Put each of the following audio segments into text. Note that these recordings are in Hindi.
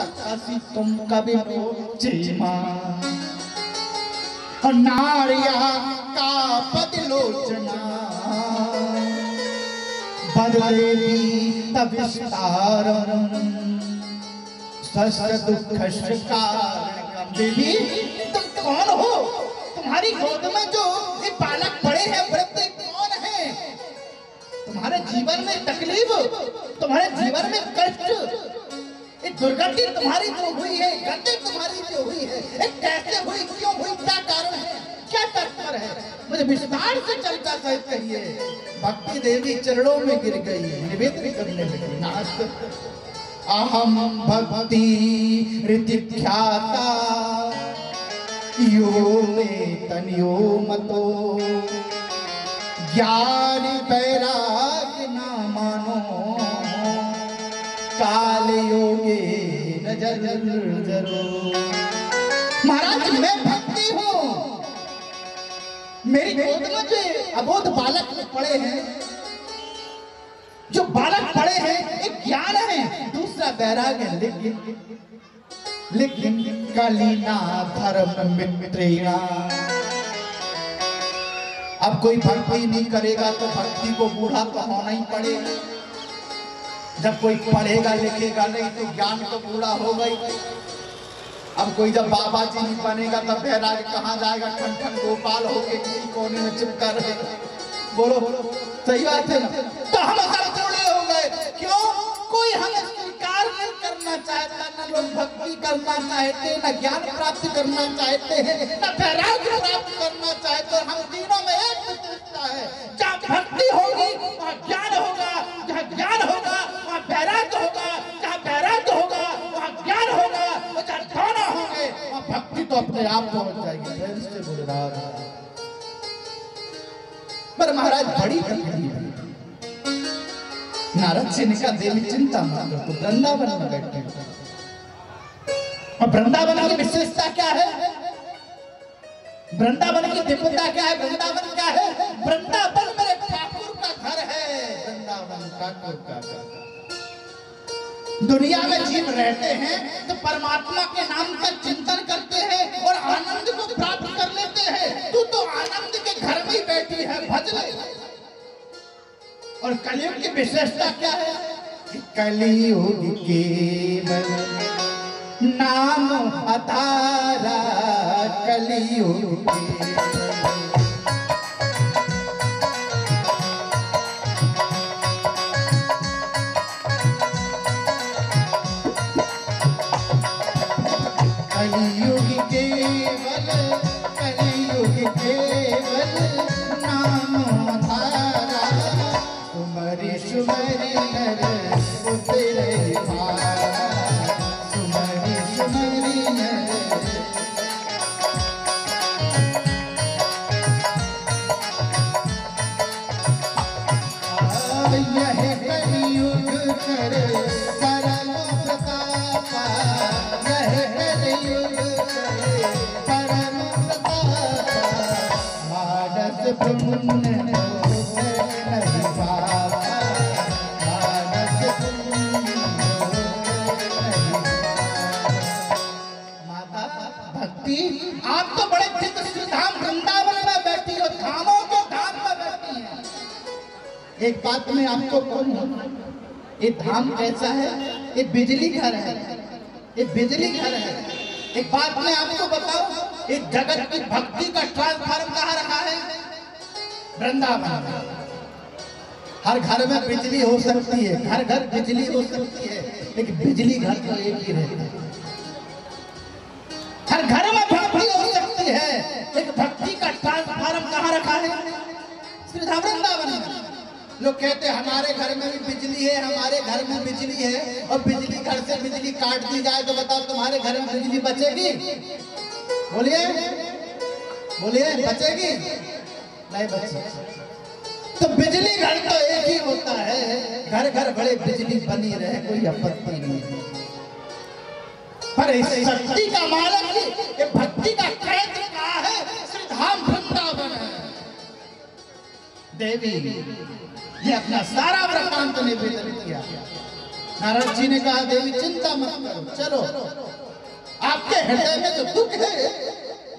सकासी तुम कभी चीमा नारिया का बदलोचना बदलेगी तब विस्तारम सस्त दुख शिकार। देवी तुम कौन हो? तुम्हारी गोद में जो ये बालक पड़े हैं वृद्ध कौन है? तुम्हारे जीवन में तकलीफ, तुम्हारे जीवन में कष्ट, एक दुर्गति तुम्हारी जो हुई है, गति तुम्हारी जो हुई है, एक कैसे हुई, क्यों हुई, क्या कारण है, क्या तात्पर्य है, मुझे विस्तार से चलता सहित कहिए। भक्ति देवी चरणों में गिर गई, निवेदन करने लगी। नाथ अहम भक्ति ऋतिख्याता यो में तनियो मतो ज्ञान बैराग ना मानो काल योगे नजर जरो। महाराज मैं भक्ति हूँ, मेरी गोद में जो अबोध बालक पड़े हैं, जो बालक पड़े हैं, एक ज्ञान है, दूसरा बैराग है, लेकिन कलीना धर्म मित्रेणा। अब कोई भक्ति नहीं करेगा तो भक्ति को बूढ़ा तो होना ही पड़ेगा। जब कोई पढ़ेगा लिखेगा नहीं तो ज्ञान तो बूढ़ा होगा ही। अब कोई जब बाबा जी नहीं बनेगा तब बैराग कहाँ जाएगा? ठन ठन गोपाल होके किसी कोने में चिपका रहेगा। बोलो सही बात है ना? तो हम सब जुड़े हो गए, क्यों? कोई हमें स्वीकार नहीं करना चाहता, न लोग भक्ति करना चाहते, न ज्ञान प्राप्त करना चाहते हैं, न बैराग प्राप्त करना चाहते। हम तीनों में एक विशेषता है, जहाँ भक्ति होगी वहाँ ज्ञान होगा, जहाँ ज्ञान होगा वहाँ बैराग होगा, जहाँ बैराग होगा वहाँ ज्ञान होगा, और जहाँ दोनों होंगे वहाँ भक्ति तो अपने आप पहुंच जाएगी। बोले राधा। पर महाराज बड़ी तकलीफ है। नारद से निकला देवी चिंता मत करो, तो वृंदावन में बैठे। और वृंदावन की विशेषता क्या है? वृंदावन की दिव्यता क्या है? वृंदावन क्या है? वृंदावन मेरे ठाकुर का घर है। वृंदावन ठाकुर का घर। दुनिया में जीव रहते हैं तो परमात्मा के नाम का चिंतन करते हैं और आनंद को प्राप्त कर लेते हैं। तू तो आनंद के घर में ही बैठी है, भज ले। और कलयुग की विशेषता क्या है? कलयुग केवल नाम अधारा, कलयुग कलयुग केवल, कलयुग केवल नाम अधारा, सुमरि सुमरि नर उतरे पारा, सुमरि सुमरि नर। यह कलयुग कर परम प्रतापा, यह कलयुग कर परम प्रतापा, मानस पुण्य नहीं पापा, मानस पुण्य नहीं। माता भक्ति आप तो बड़े चित्र धाम वृंदावन में बैठी हो, धामों के धाम में बैठी है। एक बात मैं आपको कहूँ, ये धाम कैसा है? ये बिजली घर है, ये बिजली घर है। एक बात मैं आपको बताऊं, इस जगत की भक्ति का ट्रांसफार्मर कहाँ रखा है? वृंदावन। हर घर में बिजली हो सकती है, घर घर बिजली हो सकती है, लेकिन बिजली घर तो एक ही रहती है। हर घर में भक्ति हो सकती है, लेकिन भक्ति का ट्रांसफार्मर कहाँ रखा है? श्री धाम वृंदावन में। लोग कहते हैं हमारे घर में भी बिजली है, हमारे घर में बिजली है, और बिजली घर से बिजली काट दी जाए तो बताओ तुम्हारे घर में बिजली बचेगी? बोलिए बोलिए, बचेगी? नहीं बचेगी। तो बिजली घर तो एक ही होता है, घर घर बड़े बिजली बनी रहे, कोई आपत्ति नहीं है। पर इस शक्ति का मालक, ये भक्ति का केंद्र कहाँ है? श्री धाम वृंदावन है। देवी ये अपना सारा वृत्तांत निवेदन किया। नारद जी ने कहा देवी चिंता मत करो, चलो आपके हृदय में जो दुख है,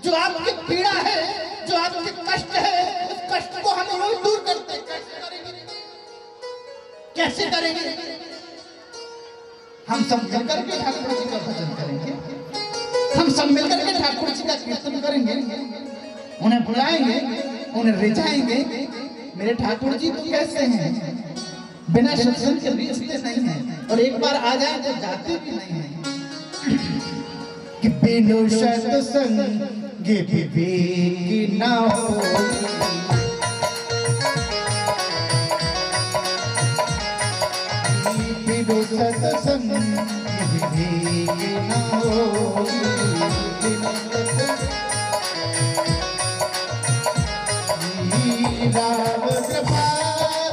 जो आपकी पीड़ा है, जो आपके कष्ट है, उस कष्ट को हम रोज दूर करते हैं। कैसे करेंगे? हम सब मिलकर के ठाकुर जी का भजन करेंगे, हम सब मिलकर के ठाकुर जी का कीर्तन करेंगे, उन्हें बुलाएंगे, उन्हें रिझाएंगे। मेरे ठाकुर जी तो कैसे हैं, बिना सत्संग के रिझते नहीं हैं, और एक बार आ जाए तो जाते भी नहीं हैं। कि बिनु सत्संग विवेक न होई, बिनु सत्संग विवेक न होई, राम कृपा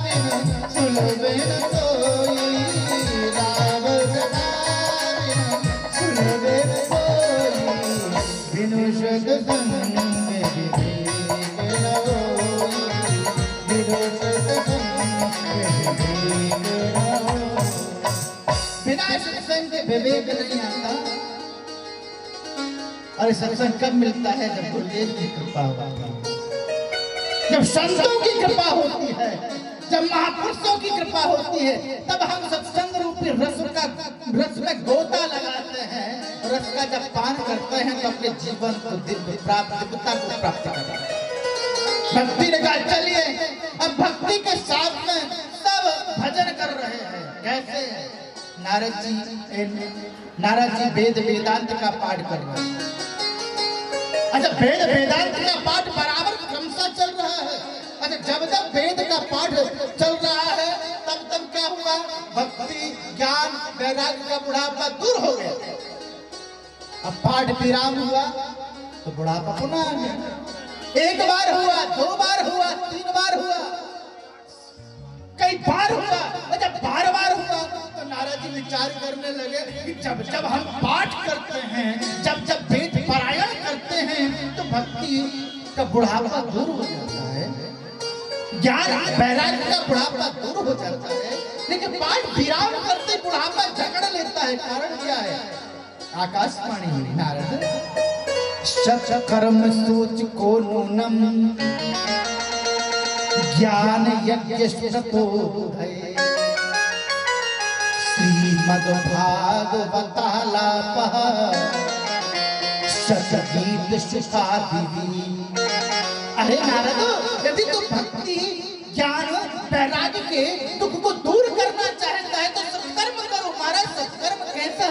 बिनु सुलभे न कोई, राम कृपा बिनु सुलभे न कोई, बिनु सत्संग विवेक न होई, बिनु सत्संग विवेक न होई। बिना सत्संग के विवेक नहीं आता। अरे सत्संग कब मिलता है? जब गुरुदेव की कृपा होती है, जब संतों की कृपा होती है, जब महापुरुषों की कृपा होती है, तब हम सत्संग रूपी रस में गोता लगाते हैं। रस का जब पान करते हैं तो अपने जीवन को दिव्यता को प्राप्त करते हैं। भक्ति ने कहा चलिए अब भक्ति के साथ में सब भजन कर रहे हैं। कैसे? नारद जी वेद वेदांत का पाठ कर रहे हैं। अच्छा, वेद वेदांत का पाठ बराबर क्रमशः चल रहा है। अच्छा, जब वेद का पाठ चल रहा है तब क्या हुआ? भक्ति ज्ञान वैराग्य का बुढ़ापा दूर हो गया। अब पाठ विराम हुआ तो बुढ़ापा पुनः आ गया। एक बार हुआ, दो बार हुआ, तीन बार हुआ, कई बार हुआ। जब बार बार हुआ तो नारद जी विचार करने लगे कि जब जब हम पाठ करते हैं, जब जब वेद पारायण करते हैं तो भक्ति का बुढ़ापा दूर हो जाता है, ज्ञान वैराग्य का बुढ़ापा दूर हो जाता है। लेकिन पाठ विराम करते बुढ़ापा जकड़ लेता है। कारण क्या है? आकाशवाणी नारद सच कर्म सोच को नूनम ज्ञान यज्ञ सतो श्रीमद् भागवतालाप सतगीत सुखादिवी। अरे नारद, यदि तू भक्ति ज्ञान वैराग्य के दुख को दूर करना चाहता है तो सत्कर्म करो। महाराज सत्कर्म कैसा?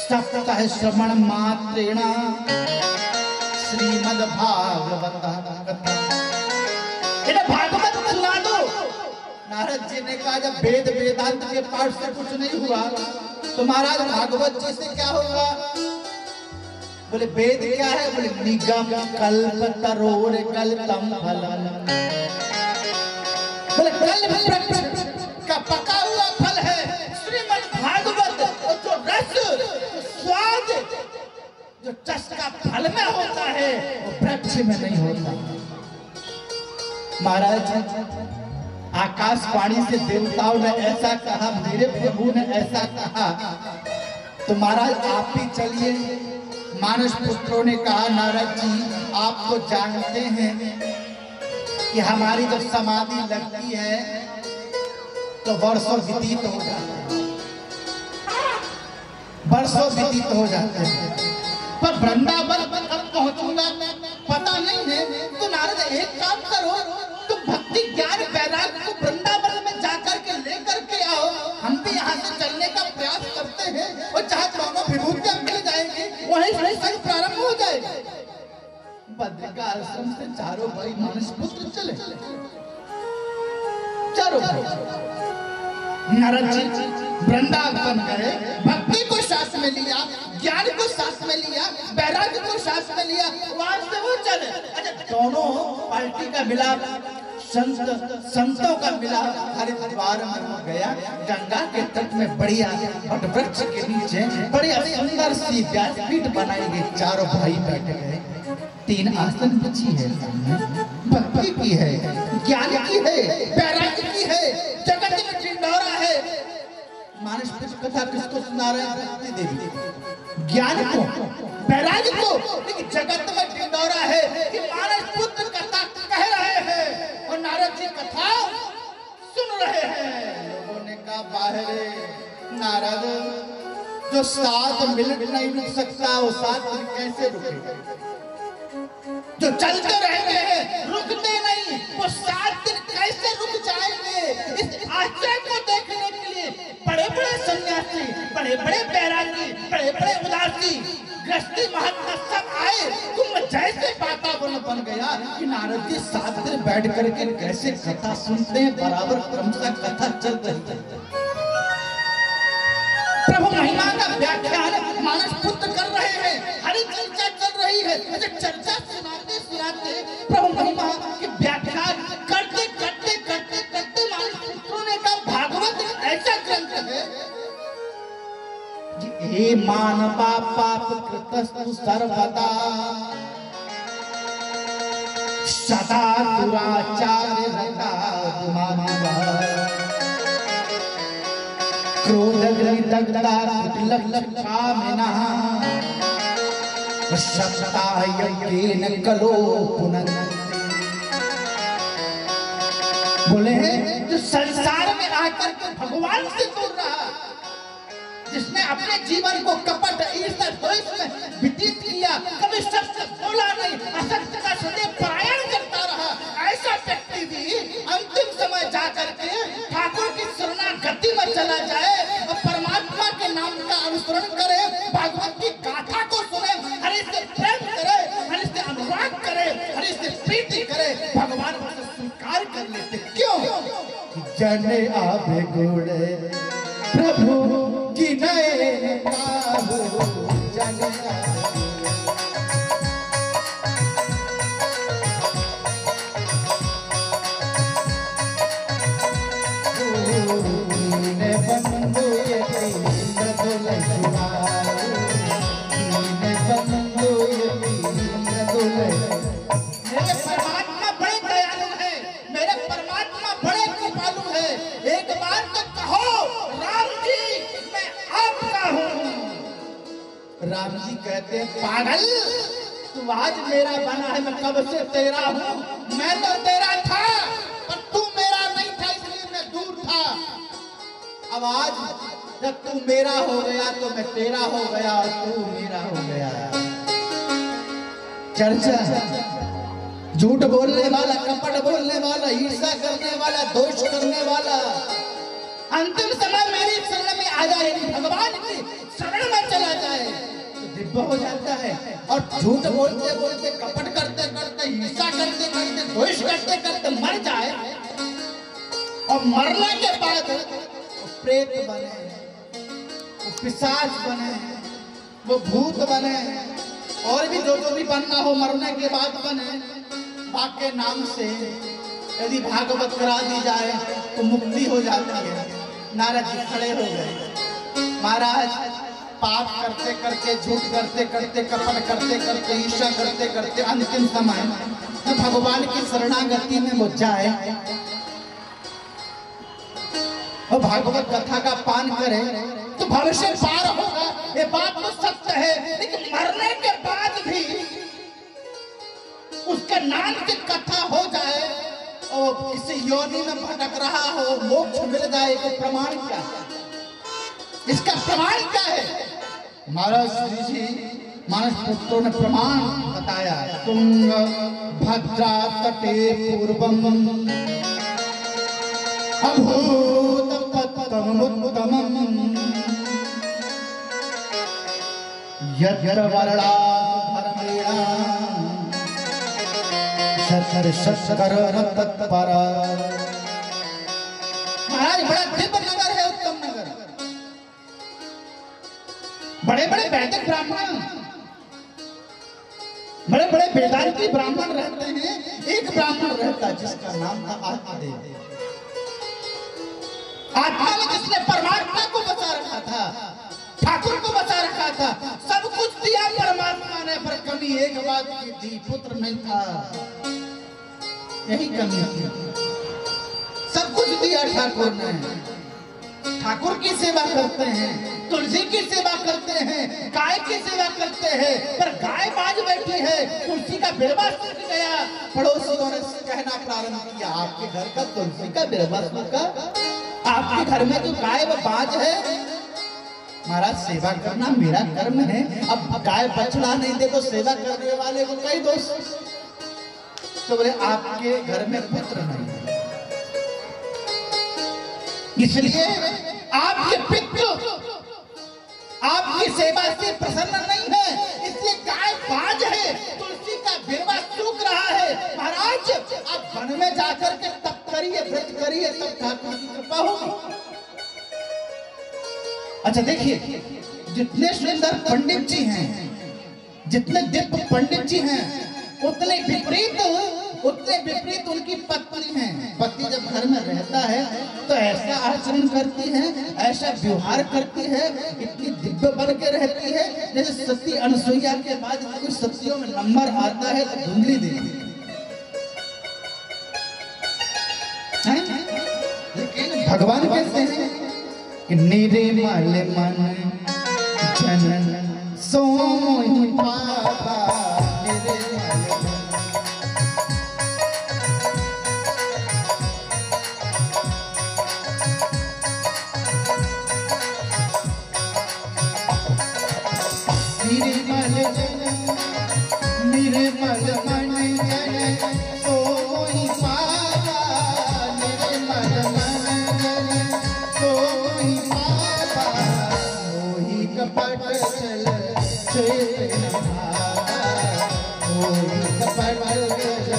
सप्ताह श्रवण मात्रेण श्रीमद् भागवत कथा। इन्हें भागवत सुना दो। नारद जी ने कहा जब वेद वेदांत के पाठ से कुछ नहीं हुआ तो महाराज भागवत जी से क्या होगा? बोले वेद क्या है? बोले निगम कल्प तरोर कल्पम फलम। बोले कल्प का पका हुआ फल है श्रीमद् भागवत। जो रस, स्वाद, जो चस्का फल में होता है वो वृक्ष में नहीं होता। महाराज आकाशवाणी से देवताओं ने ऐसा कहा, मेरे प्रभु ने ऐसा कहा, तो महाराज आप ही चलिए। मानस पुत्रों ने कहा नारद जी आप तो जानते हैं कि हमारी जब समाधि लगती है तो वर्षों व्यतीत हो जाते हैं, वर्षों व्यतीत हो जाते हैं। पर वृंदावन कब पहुंचूंगा पता नहीं है। तो नारद एक काम करो, तुम भक्ति ज्ञान वैराग्य को वृंदावन में जाकर के लेकर के आओ। हम भी यहाँ से चलने का प्रयास करते हैं और जहाँ दोनों विभूतियां मिल जाएंगी वहीं सत्संग प्रारंभ हो जाएगा। बद्रिका आश्रम से चारों भाई मानस पुत्र चले, चारों भाई नारद जी वृंदावन गए, भक्ति को साथ में लिया, ज्ञान को साथ में लिया, वैराग्य को साथ में लिया, वहां से वो चले। अच्छा, दोनों पार्टी का मिलाप, संतों का मिलाप हरिद्वार में हो गया। गंगा के तट में बढ़िया वट वृक्ष के नीचे बढ़िया सुंदर सी व्यासपीठ बनाई गई। चारों भाई बैठ गए, 3 आसन बिछी है, भक्ति की है, ज्ञान की है, वैराग्य की है, जगत में ढिंढोरा है। मानस पुत्र कथा किसको सुना रहे हैं? भक्ति देवी ज्ञान को, वैराग्य को। लेकिन जगत में ढिंढोरा है कि मानस पुत्र कथा कह रहे हैं और नारद जी कथा सुन रहे हैं। लोगों ने कहा बाहर नारद, जो 7 मिनट नहीं रुक सकता वो 7 दिन कैसे रुकेगा? जो चलते रहते हैं रुकते नहीं, वो 7 दिन कैसे रुक जाएंगे? इस आश्चर्य को देखने के लिए बड़े बड़े सन्यासी, बड़े बड़े बैरागी, बड़े बड़े उदासी, गृहस्थी महात्मा सब आए। तुम जैसे वातावरण बन गया कि नारद जी 7 दिन बैठ करके कैसे कथा सुनते हैं, बराबर क्रमशः कथा चल रही है। प्रभु महिमा का व्याख्यान मानस पुत्र कर रहे हैं, हरि चर्चा चल रही है। ऐसे चर्चा सुनाते सुनाते प्रभु महिमा के व्याख्यान करते करते करते करते मानस पुत्रों ने कहा भागवत ऐसा ग्रंथ है कि हे मानवा पाप कृतस्तु सर्वदा सदा दुराचार्य रता मानवा क्रोधग्निदग्धा कुटिलक्षामिनः शक्तायज्ञेन कलो पुनन्ति। बोले जो संसार में आकर के भगवान से दूर रहा, जिसने अपने जीवन को कपट ईर्ष्या द्वेष में व्यतीत किया, कभी सत्य बोला नहीं, असत्य का सदैव पारायण करता रहा, ऐसा व्यक्ति भी अंतिम समय जाकर के ठाकुर की शरणागति में चला जाए और परमात्मा के नाम का अनुसरण करे, भागवत की गाथा को सुने, हरि से प्रेम करे, हरि से अनुराग करे, हरि से प्रीति करे, भगवान उसे स्वीकार कर लेते। क्यों? जने आवे गुणे प्रभु की नए काबू जने बंधु ये इंद्र मेरे परमात्मा बड़े दयालु है, मेरे परमात्मा बड़े कृपालु है। एक बार तो कहो राम जी मैं आपका हूँ। राम जी कहते हैं पागल, तू आज मेरा बना है, मैं कब से तेरा हूँ। मैं तो तेरा था पर तू मेरा नहीं था, इसलिए मैं दूर था। अब आज जब तू मेरा हो गया तो मैं तेरा हो गया और तू मेरा हो गया। चर्चा झूठ बोलने वाला, कपट बोलने वाला, ईर्ष्या करने वाला, दोष करने वाला अंतिम समय मेरी शरण में आ जाए, भगवान की शरण में चला जाए तो दिव्य हो जाता है। और झूठ बोलते बोलते, कपट करते करते, ईर्ष्या करते करते, दोष करते करते मर जाए और मरने के बाद वो प्रेत बने, वो पिशाच बने, वो भूत बने, और भी जो भी बनना हो मरने के बाद बने। बाप के नाम से यदि भागवत करा दी जाए तो मुक्ति हो जाती है। नारद जी खड़े हो गए, महाराज पाप करते करते, झूठ करते करते, कपट करते करते, ईर्ष्या करते करते अंतिम समय तो भगवान की शरणागति में वो जाए और भागवत कथा का पान करे तो भविष्य पार होगा। ये बात तो सत्य है, लेकिन मरने के बाद भी उसके नाम की कथा हो जाए और किसी योनि में भटक रहा हो, मोक्ष मिल जाए तो प्रमाण क्या है? इसका प्रमाण क्या है? महाराज श्री जी मानस पुत्रों ने प्रमाण बताया। तुंग भद्रा तटे पूर्वम अभूत तत्तमुत्तमम् यद् वर्णा धर्मेण शतर शस्कर तत्पर। महाराज बड़ा दिव्य नगर है, उत्तम नगर। बड़े बड़े वैदिक ब्राह्मण, बड़े बड़े वेदांती ब्राह्मण रहते हैं। एक ब्राह्मण रहता जिसका नाम था आत्मदेव। आत्मा में जिसने परमात्मा को बचा रखा था, ठाकुर को बचा रखा था, सब कुछ दिया परमात्मा ने, पर कमी एक बात की थी, पुत्र नहीं था। यही कमी थी। सब कुछ दिया ठाकुर ने, ठाकुर की सेवा करते हैं, तुलसी की सेवा करते हैं, गाय की सेवा करते हैं, पर गाय बाज बैठी है, तुलसी का बिरवा सूख गया। पड़ोसियों ने कहना प्रारंभ किया, आपके घर का तुलसी का बिरवा सूखा, आपके घर में जो गाय वो बाज है। महाराज सेवा करना मेरा कर्म है, अब गाय बछड़ा नहीं दे तो सेवा करने वाले को कई दोष। तो बोले आपके घर में पुत्र नहीं है, इसलिए आपके पितृ आपकी सेवा से प्रसन्न नहीं है, इसलिए गाय बाज है, तुलसी का बिरवा सूख रहा है। महाराज आप वन में जाकर के तप करिए, व्रत करिए, तब ठाकुर की कृपा होगी। अच्छा देखिए, जितने सुंदर पंडित जी हैं, जितने दिव्य पंडित जी हैं, उतने विपरीत उनकी पत्नी है। पति जब घर में रहता है तो ऐसा आचरण करती है, ऐसा व्यवहार करती है, इतनी दिव्य बन के रहती है, जैसे सती अनुसुईया के बाद कुछ सतियों में नंबर आता है तो धुंधली देती है। लेकिन भगवान कहते हैं कि निर्मल मन जन सोई पावा, निर्मल मन जन सोई पावा, निर्मल मन जन सोई पावा, मोहि कपट चल चेत भावा, मोहि कपट चल।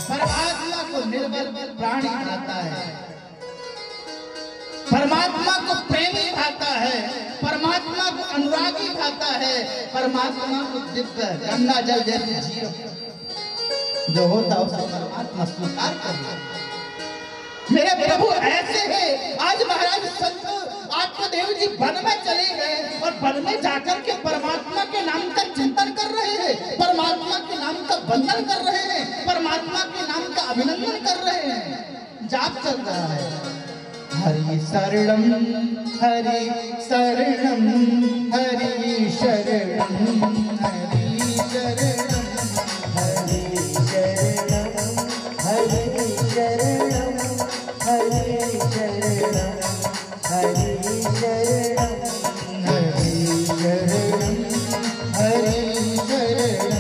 परमात्मा को निर्बल प्राणी भाता है, परमात्मा को प्रेमी भाता है, परमात्मा को अनुरागी भाता है, परमात्मा को दिव्य गंगा जल जैसे जीव जो होता है उसको परमात्मा स्वीकार कर। मेरे प्रभु ऐसे हैं। आज महाराज संत आत्मदेव जी वन में चले गए और वन में जाकर के परमात्मा के नाम का चिंतन कर रहे हैं, परमात्मा के नाम का वंदन कर रहे हैं, परमात्मा के नाम का अभिनंदन कर रहे हैं। जाप चल रहा है, हरि शरणम हरि शरणम हरि शरणम हरि शरणम हरि शरणम हरि शरणम हरि शरणम हरि शरणम हरि शरणम हरि शरणम हरि शरणम हरि शरणम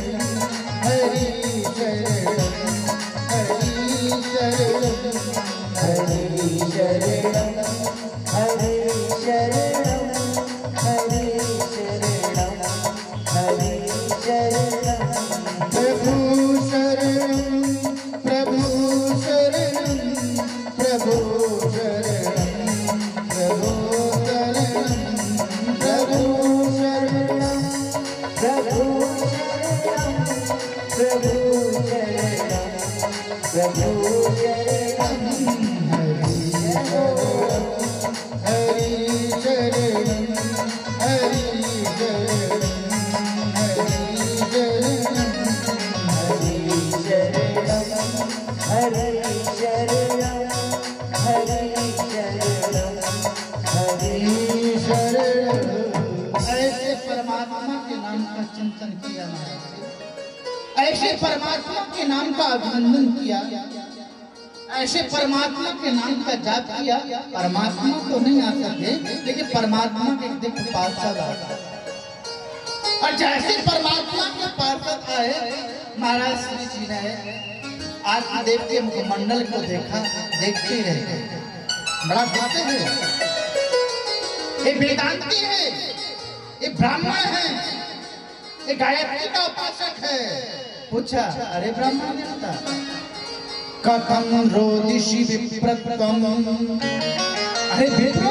हरि शरणम हरि शरणम हरि शरणम हरि शरणम। प्रभु शरणम प्रभु शरणम प्रभु शरणम प्रभु शरणम प्रभु शरणम प्रभु शरणम प्रभु शरणम प्रभु शरणम। हरि शरणम हरि शरणम हरि शरणम हरि शरणम हरि शरणम हरि शरणम। ऐसे परमात्मा के नाम का चिंतन किया, ऐसे परमात्मा के नाम का अभिनंदन किया, ऐसे परमात्मा के नाम का जाप किया। परमात्मा तो नहीं आ सके, लेकिन परमात्मा के दिव्य पार्षद आए, और जैसे परमात्मा के पार्षद आए, महाराज श्री जी ने आत्मदेव के मुखमंडल को देखा, देखते ही रहे, बड़ा देखते हैं। ये वेदांती है, ये ब्राह्मण है, ये गायत्री का उपासक है। पूछा, अरे ब्राह्मण देवता कथम रोदिषि विप्रत्वम, अरे विप्रो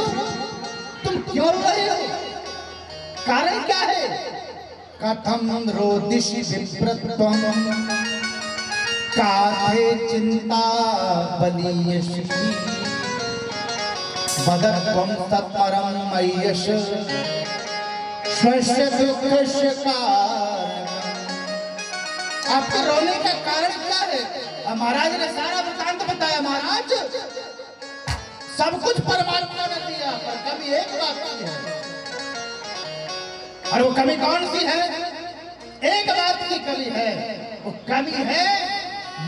तुम क्यों रो रहे हो, कारण क्या है? कथम रोदिषि विप्रत्वम काथे चिंता बलीयसि वदत्वम तत्परम मय्यश स्वस्य दुःखस्य कारणम्। आपके रोने का कारण क्या है? महाराज ने सारा वृतांत बताया। महाराज सब कुछ परमात्मा ने दिया, पर कमी एक बात की है। और वो कमी कौन सी है? एक बात की कमी है, वो कमी है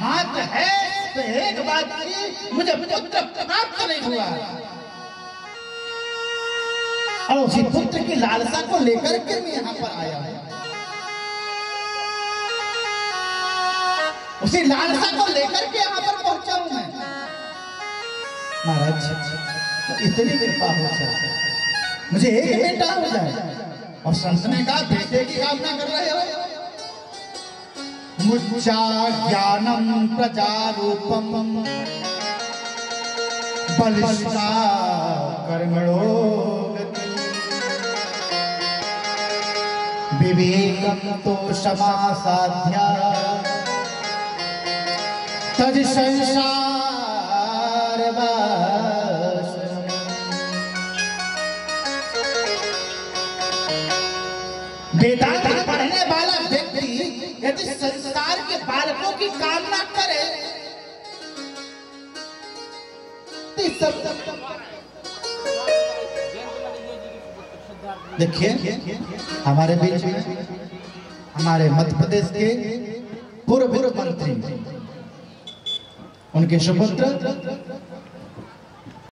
मात्र है तो एक बात की, मुझे पुत्र प्राप्त नहीं हुआ। और उसी पुत्र की लालसा को लेकर के मैं यहाँ पर आया हूं। उसी लालसा को लेकर के यहाँ पर पहुंचा हूं मैं। महाराज इतनी कृपा हो जाए, मुझे एक बेटा हो जाए। और संत ने कहा बेटे की कामना कर रहे हो? मुच्चा ज्ञानम प्रजारूपम बलिष्ठा कर्मणो गति विवेकम तो क्षमा साध्या तज संसार वेदांत पढ़ने वाला व्यक्ति यदि संसार के बालकों की कामना करे तो सब देखिए हमारे बीच में हमारे मध्य प्रदेश के पूर्व मंत्री उनके सुपुत्र